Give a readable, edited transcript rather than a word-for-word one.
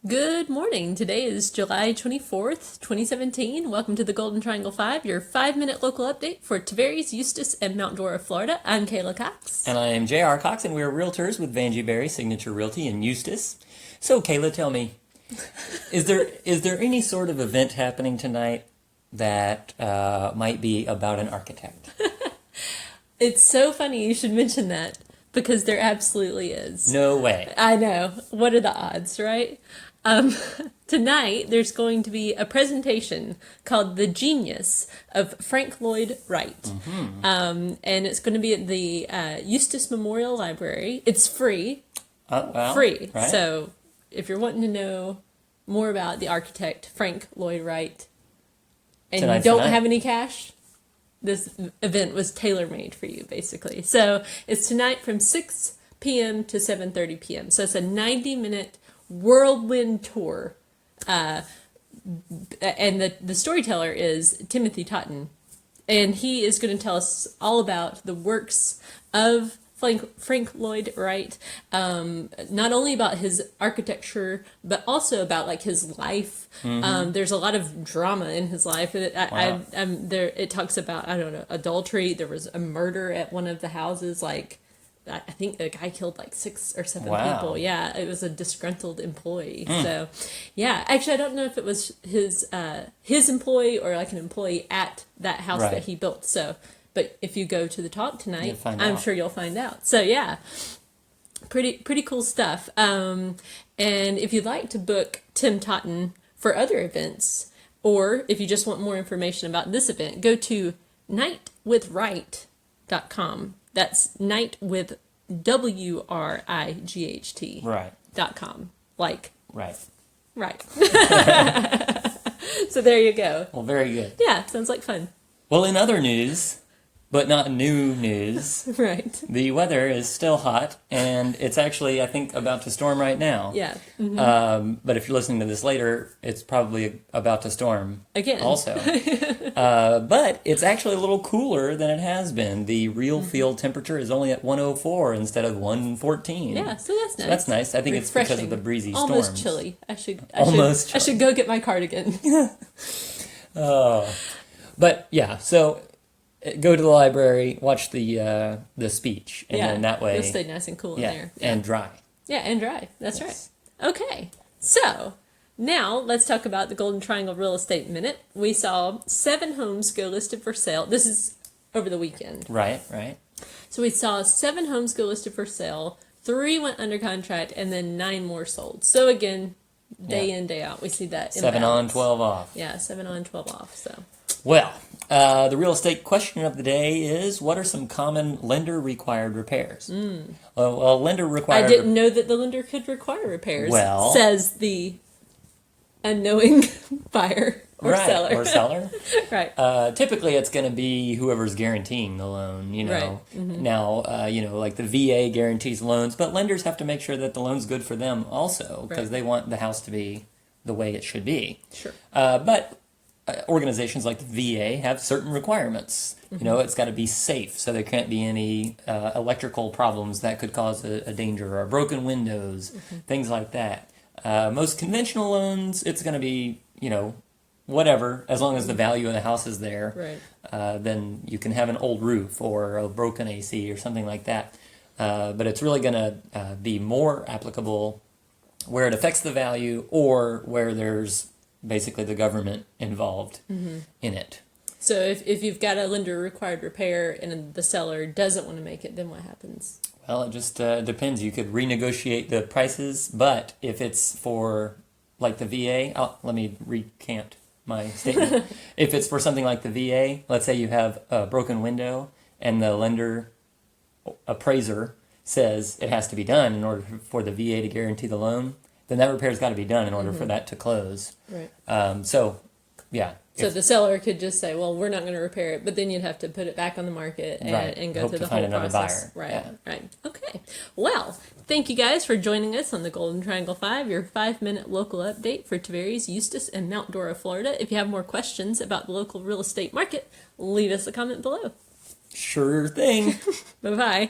Good morning. Today is July 24th, 2017. Welcome to the Golden Triangle 5, your 5-minute local update for Tavares, Eustis, and Mount Dora, Florida. I'm Kayla Cox. And I am J.R. Cox, and we are realtors with Vanjie Berry Signature Realty in Eustis. So, Kayla, tell me, is there any sort of event happening tonight that might be about an architect? It's so funny you should mention that, because there absolutely is. No way. I know. What are the odds, right? Tonight, there's going to be a presentation called The Genius of Frank Lloyd Wright. And it's going to be at the Eustis Memorial Library. It's free. Free. Right. So if you're wanting to know more about the architect Frank Lloyd Wright and Tonight's you don't the night. have any cash, this event was tailor-made for you, basically. So it's tonight from 6 p.m. to 7:30 p.m. So it's a 90-minute whirlwind tour. And the storyteller is Timothy Totten. And he is going to tell us all about the works of Frank Lloyd Wright, not only about his architecture, but also about like his life. There's a lot of drama in his life. It talks about, I don't know, adultery. There was a murder at one of the houses. Like, I think the guy killed like 6 or 7 people. Yeah, it was a disgruntled employee. So, yeah, actually, I don't know if it was his employee or like an employee at that house that he built. So. But if you go to the talk tonight, I'm sure you'll find out. So yeah, pretty cool stuff. And if you'd like to book Tim Totten for other events, or if you just want more information about this event, go to nightwithwright.com. That's night with WRIGHT. Right. .com. Like. Right. Right. So there you go. Well, very good. Yeah, sounds like fun. Well, in other news, but not new news, Right. the weather is still hot, and it's actually, I think, about to storm right now. Yeah. But if you're listening to this later, it's probably about to storm Again. also. But it's actually a little cooler than it has been. The real field temperature is only at 104 instead of 114. Yeah, so that's nice. So that's nice. I think it's because of the breezy storms. Almost chilly. I should go get my cardigan. But yeah, so go to the library, watch the speech, and then that way you'll stay nice and cool in there. Yeah. And dry. Yeah, and dry. That's right. Okay, so now let's talk about the Golden Triangle Real Estate Minute. We saw 7 homes go listed for sale. This is over the weekend. Right. So we saw 7 homes go listed for sale, 3 went under contract, and then 9 more sold. So again, day in, day out, we see that 7 on, 12 off. Yeah, 7 on, 12 off. So. Well, the real estate question of the day is, what are some common lender-required repairs? Well, lender-required... I didn't know that the lender could require repairs, Well... says the unknowing buyer or seller. Or seller. Right. Typically, it's going to be whoever's guaranteeing the loan, you know. Right. Now, like the VA guarantees loans, but lenders have to make sure that the loan's good for them also, because they want the house to be the way it should be. Sure. But organizations like the VA have certain requirements. You know, it's got to be safe, so there can't be any electrical problems that could cause a danger, or broken windows, things like that. Most conventional loans, it's going to be, whatever, as long as the value of the house is there. Right. Then you can have an old roof or a broken AC or something like that. But it's really going to be more applicable where it affects the value or where there's basically the government involved in it. So if you've got a lender required repair and the seller doesn't want to make it, then what happens? Well, it just depends. You could renegotiate the prices, but if it's for like the VA, let me recant my statement. If it's for something like the VA, let's say you have a broken window and the lender appraiser says it has to be done in order for the VA to guarantee the loan, then that repair's got to be done in order for that to close. Right. Yeah. So the seller could just say, well, we're not going to repair it, but then you'd have to put it back on the market and go through the whole process. Buyer. Right. Okay. Well, thank you guys for joining us on the Golden Triangle 5, your 5-minute local update for Tavares, Eustis, and Mount Dora, Florida. If you have more questions about the local real estate market, leave us a comment below. Sure thing. Bye-bye.